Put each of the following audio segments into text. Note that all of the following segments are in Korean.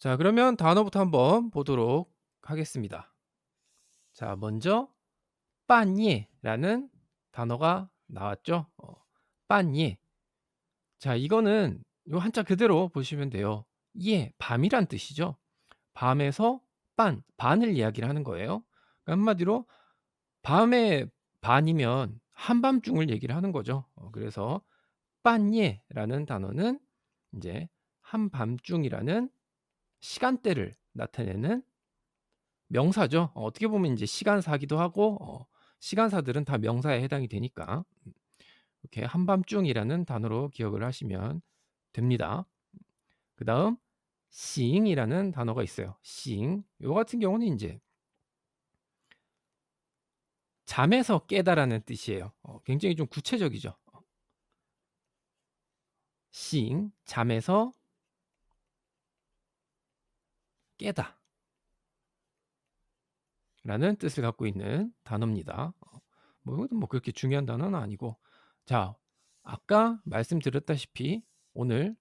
자, 그러면 단어부터 한번 보도록 하겠습니다. 자, 먼저半夜라는 단어가 나왔죠.半夜. 자, 이거는 요 한자 그대로 보시면 돼요. 예, 밤이란 뜻이죠. 밤에서 반을 이야기를 하는 거예요. 그러니까 한마디로 밤에 반이면 한밤중을 얘기를 하는 거죠. 그래서半夜라는 단어는 인제 한밤중이라는 시간대를 나타내는 명사죠. 어떻게 보면 인제 시간사기도 하고 시간사들은 다 명사에 해당이 되니까 이렇게 한밤중이라는 단어로 기억을 하시면 됩니다. 그다음 싱이라는 단어가 있어요. 싱. 요 같은 경우는 인제 잠에서 깨다라는 뜻이에요. 굉장히 좀 구체적이죠. 싱 잠에서 깨다라는 뜻을 갖고 있는 단어입니다. 뭐 이것도 뭐 그렇게 중요한 단어는 아니고 자 아까 말씀드렸다시피 오늘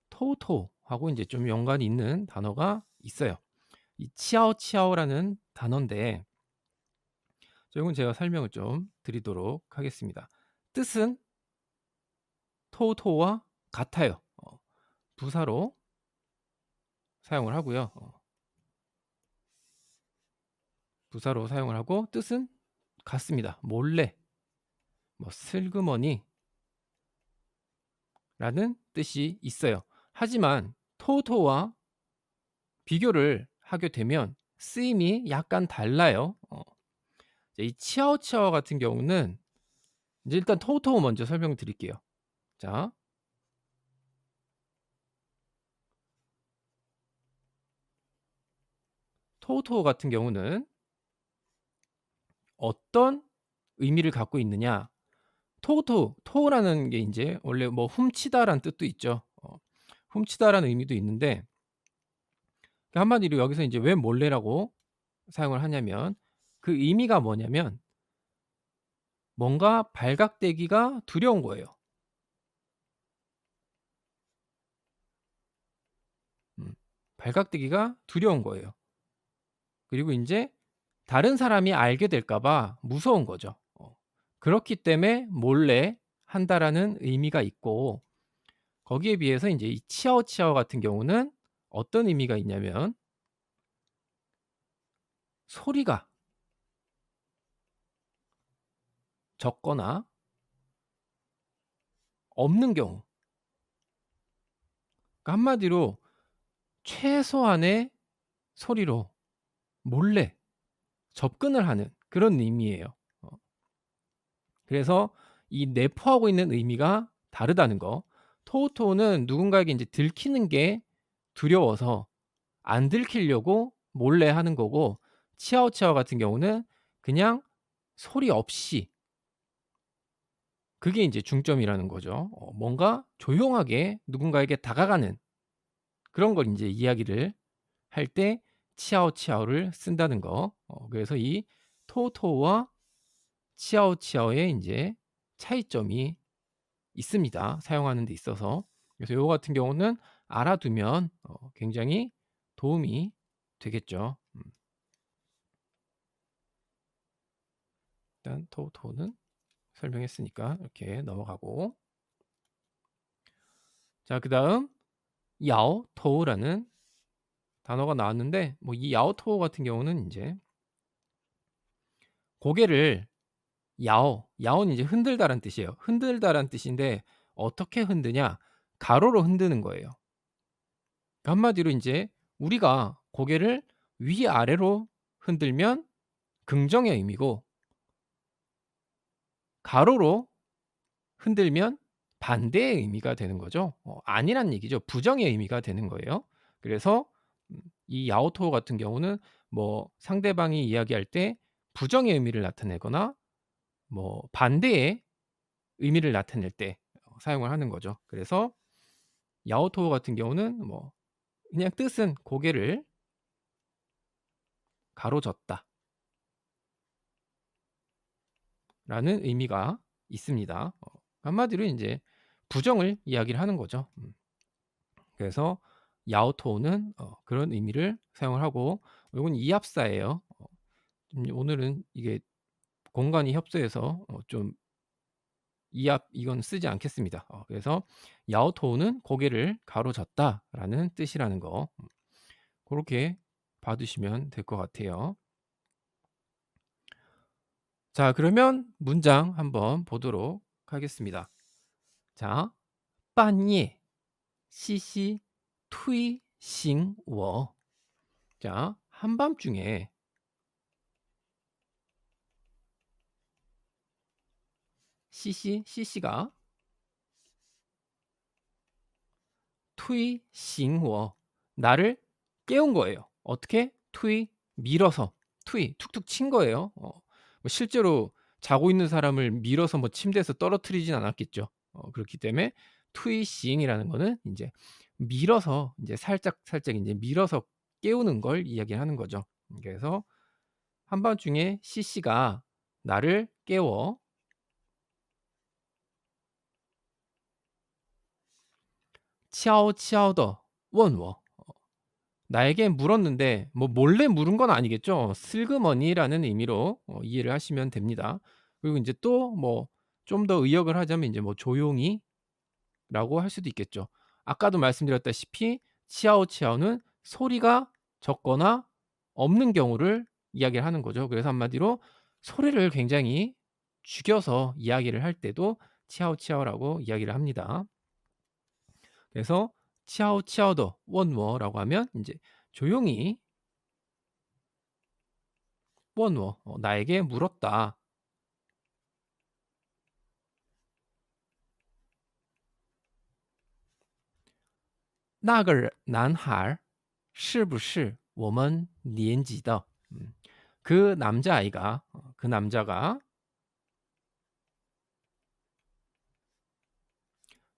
토토하고 인제 좀 연관이 있는 단어가 있어요. 이 치아오치아오라는 단어인데 요건 제가 설명을 좀 드리도록 하겠습니다. 뜻은 토토와 같아요. 부사로 사용을 하고요. 부사로 사용을 하고 뜻은 같습니다. 몰래, 뭐 슬그머니라는 뜻이 있어요. 하지만 토토와 비교를 하게 되면 쓰임이 약간 달라요. 이 치아오치아오 같은 경우는 이제 일단 토토 먼저 설명드릴게요. 자 토토 같은 경우는 어떤 의미를 갖고 있느냐. 토라는 게 인제 원래 뭐 훔치다라는 뜻도 있죠. 훔치다라는 의미도 있는데 한마디로 여기서 인제 왜 몰래라고 사용을 하냐면 그 의미가 뭐냐면 뭔가 발각되기가 두려운 거예요. 음. 발각되기가 두려운 거예요. 그리고 인제 다른 사람이 알게 될까 봐 무서운 거죠. 그렇기 때문에 '몰래 한다.'라는 의미가 있고 거기에 비해서 인제 이 치아오치아오 같은 경우는 어떤 의미가 있냐면 소리가 적거나 없는 경우. 그러니까 한마디로 최소한의 소리로 몰래 접근을 하는 그런 의미예요. 어 그래서 이 내포하고 있는 의미가 다르다는 거. 토우토우는 누군가에게 인제 들키는 게 두려워서 안 들키려고 몰래 하는 거고 치아오치아오 같은 경우는 그냥 소리 없이 그게 인제 중점이라는 거죠. 뭔가 조용하게 누군가에게 다가가는 그런 걸 인제 이야기를 할 때 치아오치아오를 쓴다는 거. 그래서 이 토토와 치아오치아오의 인제 차이점이 있습니다, 사용하는 데 있어서. 그래서 요거 같은 경우는 알아두면 굉장히 도움이 되겠죠. 일단 토토는 설명했으니까 이렇게 넘어가고 자 그다음 야오토우라는 단어가 나왔는데 뭐 이 야오토우 같은 경우는 인제 고개를 야오는 이제 흔들다라는 뜻이에요. 흔들다라는 뜻인데 어떻게 흔드냐? 가로로 흔드는 거예요. 한마디로 인제 우리가 고개를 위아래로 흔들면 긍정의 의미고 가로로 흔들면 반대의 의미가 되는 거죠. 아니란 얘기죠. 부정의 의미가 되는 거예요. 그래서 이 야오토 같은 경우는 뭐 상대방이 이야기할 때 부정의 의미를 나타내거나 뭐 반대의 의미를 나타낼 때 사용을 하는 거죠. 그래서 야오토 같은 경우는 뭐 그냥 뜻은 고개를 가로젓다라는 의미가 있습니다. 한마디로 인제 부정을 이야기를 하는 거죠. 그래서 야오토는 그런 의미를 사용을 하고 요건 이합사예요. 오늘은 이게 공간이 협소해서 좀 이합 이건 쓰지 않겠습니다. 그래서 야오토는 고개를 가로젓다라는 뜻이라는 거 고렇게 봐두시면 될 것 같아요. 자 그러면 문장 한번 보도록 하겠습니다. 자, 半夜 시시 투이 싱워. 자, 한밤중에 시시가 투이 싱워 나를 깨운 거예요. 어떻게? 투이 밀어서 투이 툭툭 친 거예요. 뭐 실제로 자고 있는 사람을 밀어서 뭐 침대에서 떨어뜨리진 않았겠죠. 그렇기 때문에 투이 싱이라는 거는 인제 밀어서 인제 살짝 인제 밀어서 깨우는 걸 이야기하는 거죠. 그래서 한밤중에 시시가 나를 깨워 悄悄地问我 나에게 물었는데 뭐 몰래 물은 건 아니겠죠. 슬그머니라는 의미로 이해를 하시면 됩니다. 그리고 인제 또 뭐 좀 더 의역을 하자면 인제 뭐 조용히라고 할 수도 있겠죠. 아까도 말씀드렸다시피 치아오치아오는 소리가 적거나 없는 경우를 이야기를 하는 거죠. 그래서 한마디로 소리를 굉장히 죽여서 이야기를 할 때도 치아오치아오라고 이야기를 합니다. 그래서 치아오치아오더 원워라고 하면 인제 조용히 원워 나에게 물었다. 那个人男孩是不是我们年级的? 그 남자아이가 그 남자가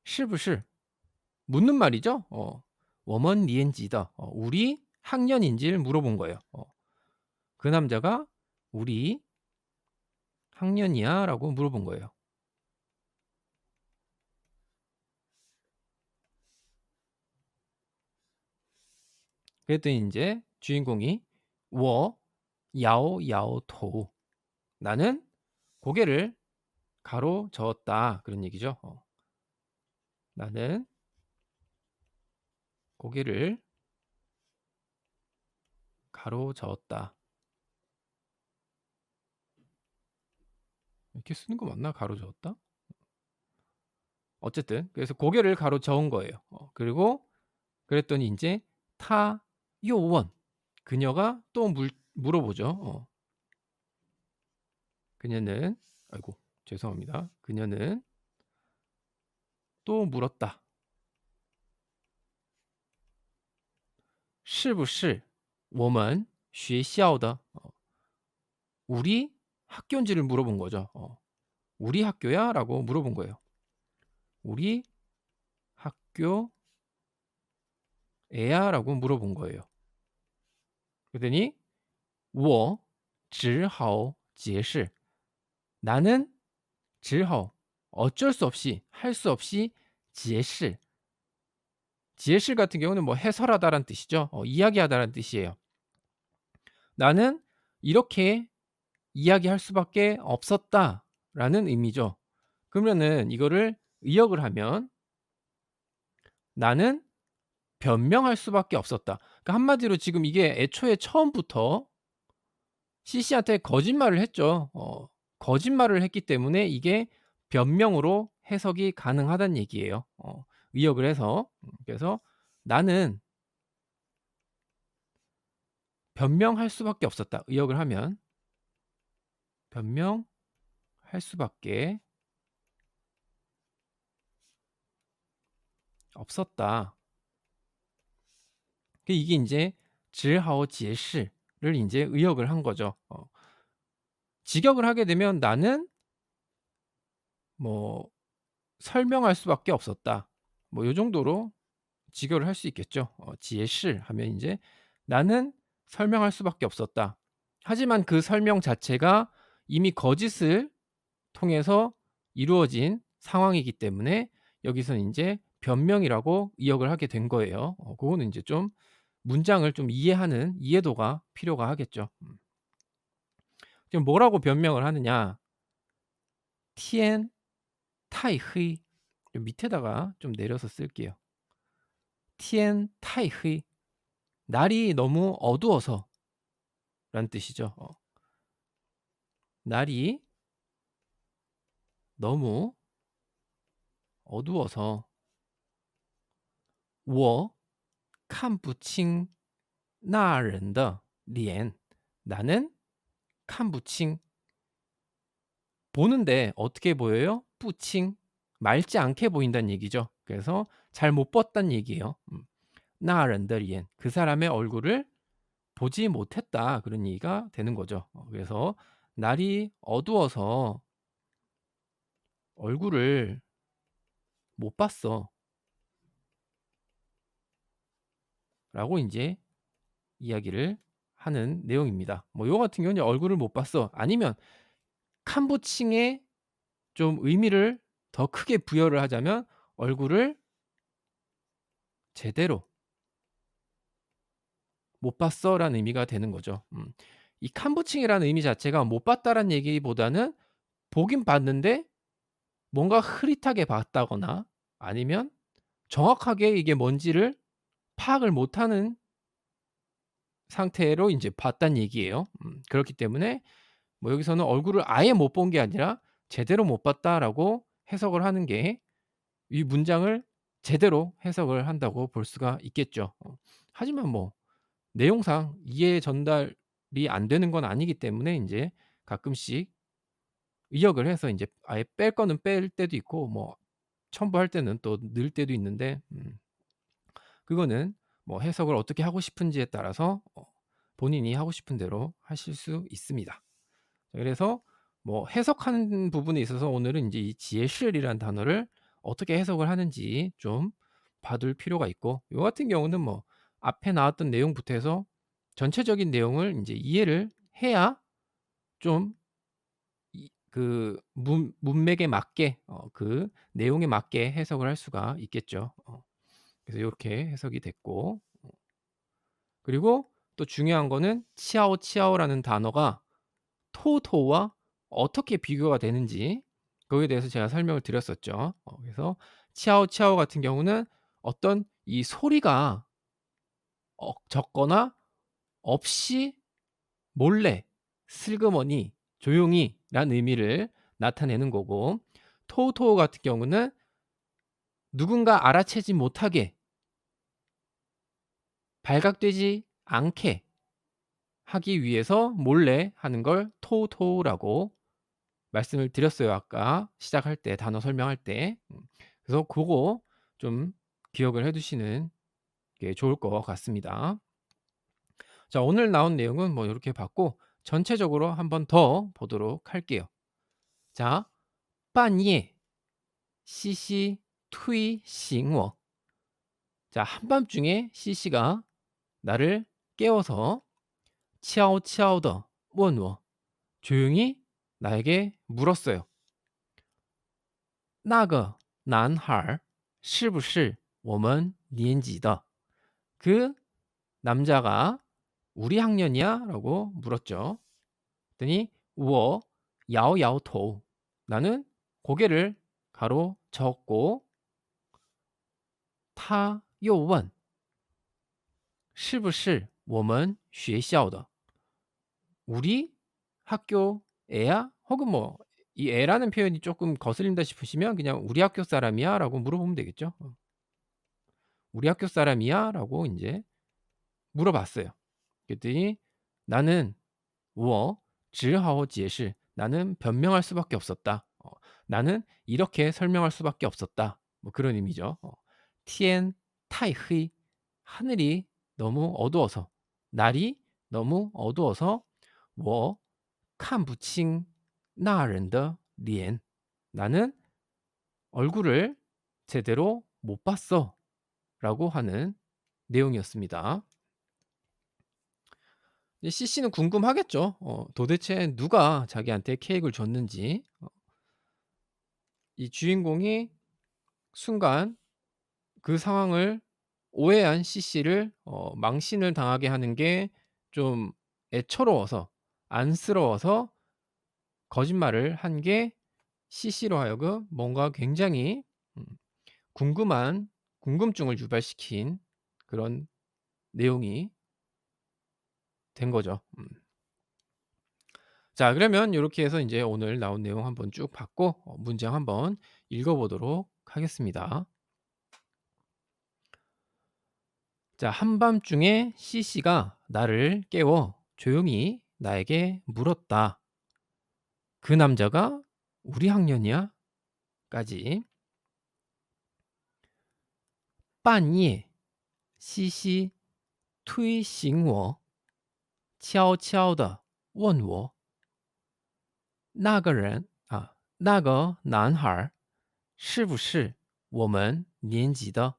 是不是 묻는 말이죠. 我们年级的 우리 학년인지를 물어본 거예요. 그 남자가 "우리 학년이야?"라고 물어본 거예요. 그랬더니 인제 주인공이 我 摇摇头 나는 고개를 가로저었다 그런 얘기죠. 나는 고개를 가로저었다. 이렇게 쓰는 거 맞나? 가로저었다? 어쨌든 그래서 고개를 가로저은 거예요. 그리고 그랬더니 인제 타 요원 그녀가 또 물어보죠. 그녀는 아이고 죄송합니다. 그녀는 또 물었다. 是不是我们学校的 우리 학교인지를 물어본 거죠. "우리 학교야?"라고 물어본 거예요. "우리 학교에야?"라고 물어본 거예요. 그랬더니 我只好解释 나는 只好 어쩔 수 없이 할 수 없이 解释 解释 같은 경우는 뭐 해설하다라는 뜻이죠. 이야기하다라는 뜻이에요. "나는 이렇게 이야기할 수밖에 없었다."라는 의미죠. 그러면은 이거를 의역을 하면 "나는 변명할 수밖에 없었다." 그러니까 한마디로 지금 이게 애초에 처음부터 CC한테 거짓말을 했죠. 거짓말을 했기 때문에 이게 변명으로 해석이 가능하다는 얘기예요. 의역을 해서. 그래서 "나는 변명할 수밖에 없었다." 의역을 하면 "변명할 수밖에 없었다." 이게 인제 只好解释를 인제 의역을 한 거죠. 직역을 하게 되면 "나는" 뭐 "설명할 수밖에 없었다." 뭐 요 정도로 직역을 할 수 있겠죠. 解释 하면 인제 "나는 설명할 수밖에 없었다." 하지만 그 설명 자체가 이미 거짓을 통해서 이루어진 상황이기 때문에 여기서는 인제 변명이라고 이역을 하게 된 거예요. 그거는 인제 좀 문장을 좀 이해하는 이해도가 필요가 하겠죠. 지금 뭐라고 변명을 하느냐. "天太黑." 좀 밑에다가 좀 내려서 쓸게요. "天太黑." 날이 너무 어두워서라는 뜻이죠. 날이 너무 어두워서 我看不清那人的脸. 나는 看不清. 보는데 어떻게 보여요? 不清. 맑지 않게 보인다는 얘기죠. 그래서 잘 못 봤다는 얘기예요. 那人的脸. 그 사람의 얼굴을 보지 못했다. 그런 얘기가 되는 거죠. 그래서 날이 어두워서 얼굴을 못 봤어. 라고 인제 이야기를 하는 내용입니다. 뭐 요 같은 경우는 얼굴을 못 봤어. 아니면 칸부칭에 좀 의미를 더 크게 부여를 하자면 얼굴을 제대로 못 봤어라는 의미가 되는 거죠. 이 칸부칭이라는 의미 자체가 못 봤다라는 얘기보다는 보긴 봤는데 뭔가 흐릿하게 봤다거나 아니면 정확하게 이게 뭔지를 파악을 못하는 상태로 인제 봤다는 얘기예요. 그렇기 때문에 뭐 여기서는 얼굴을 아예 못 본 게 아니라 '제대로 못 봤다.'라고 해석을 하는 게 이 문장을 제대로 해석을 한다고 볼 수가 있겠죠. 하지만 뭐 내용상 이해 전달이 안 되는 건 아니기 때문에 인제 가끔씩 의역을 해서 인제 아예 뺄 거는 뺄 때도 있고 뭐 첨부할 때는 또 넣을 때도 있는데 그거는 뭐 해석을 어떻게 하고 싶은지에 따라서 본인이 하고 싶은 대로 하실 수 있습니다. 그래서 뭐 해석하는 부분에 있어서 오늘은 인제 이 지에실이라는 단어를 어떻게 해석을 하는지 좀 봐둘 필요가 있고 요 같은 경우는 뭐 앞에 나왔던 내용부터 해서 전체적인 내용을 인제 이해를 해야 좀 이 그 문맥에 맞게 그 내용에 맞게 해석을 할 수가 있겠죠. 그래서 요렇게 해석이 됐고 그리고 또 중요한 거는 치아오 치아오라는 단어가 토토와 어떻게 비교가 되는지 거기에 대해서 제가 설명을 드렸었죠. 그래서 치아오 치아오 같은 경우는 어떤 이 소리가 적거나 없이 몰래 슬그머니 조용히라는 의미를 나타내는 거고 토토 같은 경우는 누군가 알아채지 못하게 발각되지 않게 하기 위해서 몰래 하는 걸 토토라고 말씀을 드렸어요 아까 시작할 때 단어 설명할 때. 그래서 고거 좀 기억을 해 두시는 게 좋을 것 같습니다. 자 오늘 나온 내용은 뭐 요렇게 봤고 전체적으로 한번 더 보도록 할게요. 자 半夜 시시 투이 싱워. 자 한밤중에 시시가 나를 깨워서 치아오치아오더 원워 조용히 나에게 물었어요. 那个男孩是不是我们年级的? 그 남자가 우리 학년이야?라고 물었죠. 그랬더니 我摇摇头. 나는 고개를 가로젓고 他又问是不是我们学校的? 우리 학교 애야? 혹은 뭐 이 애라는 표현이 쪼끔 거슬린다 싶으시면 그냥 "우리 학교 사람이야?"라고 물어보면 되겠죠. "우리 학교 사람이야?"라고 인제 물어봤어요. 그랬더니 나는 我只好解释. 나는 변명할 수밖에 없었다. 나는 이렇게 설명할 수밖에 없었다. 뭐 그런 의미죠. 天太黑. 하늘이 너무 어두워서, 날이 너무 어두워서 我看不清那人的脸. 나는 얼굴을 제대로 못 봤어라고 하는 내용이었습니다. 이제 CC는 궁금하겠죠. 도대체 누가 자기한테 케이크를 줬는지. 이 주인공이 순간 그 상황을 오해한 C씨를 망신을 당하게 하는 게 좀 애처로워서 안쓰러워서 거짓말을 한 게 C씨로 하여금 뭔가 굉장히 음 궁금한 궁금증을 유발시킨 그런 내용이 된 거죠. 자, 그러면 요렇게 해서 인제 오늘 나온 내용 한번 쭉 봤고 문장 한번 읽어 보도록 하겠습니다. 자, 한밤중에 C씨가 나를 깨워 조용히 나에게 물었다. "그 남자가 우리 학년이야?" 까지. 半夜，西西推醒我，悄悄地问我，那个男孩是不是我们年级的？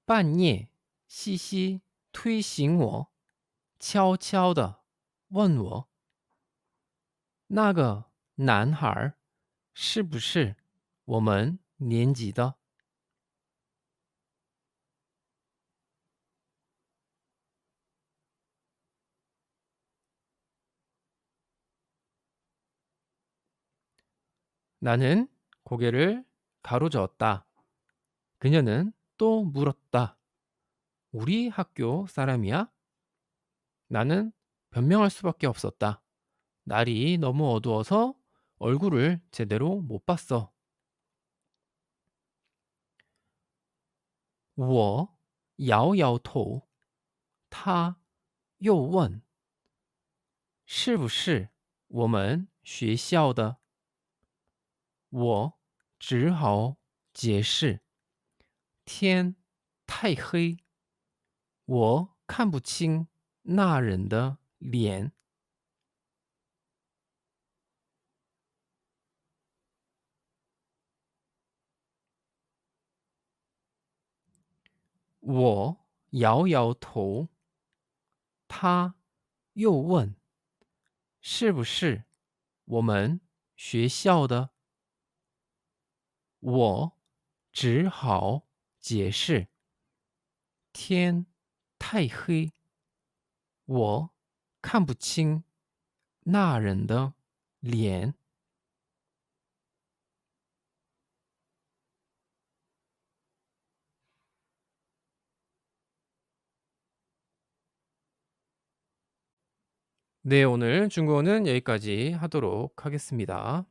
半夜，西西推醒我，悄悄地问我，那个男孩是不是我们年级的？ 나는 고개를 가로저었다. 그녀는 또 물었다. 우리 학교 사람이야? 나는 변명할 수밖에 없었다. 날이 너무 어두워서 얼굴을 제대로 못 봤어. 我摇摇头，他又问是不是我们学校的。我只好解释，天太黑，我看不清那人的脸。 네, 오늘 중국어는 여기까지 하도록 하겠습니다.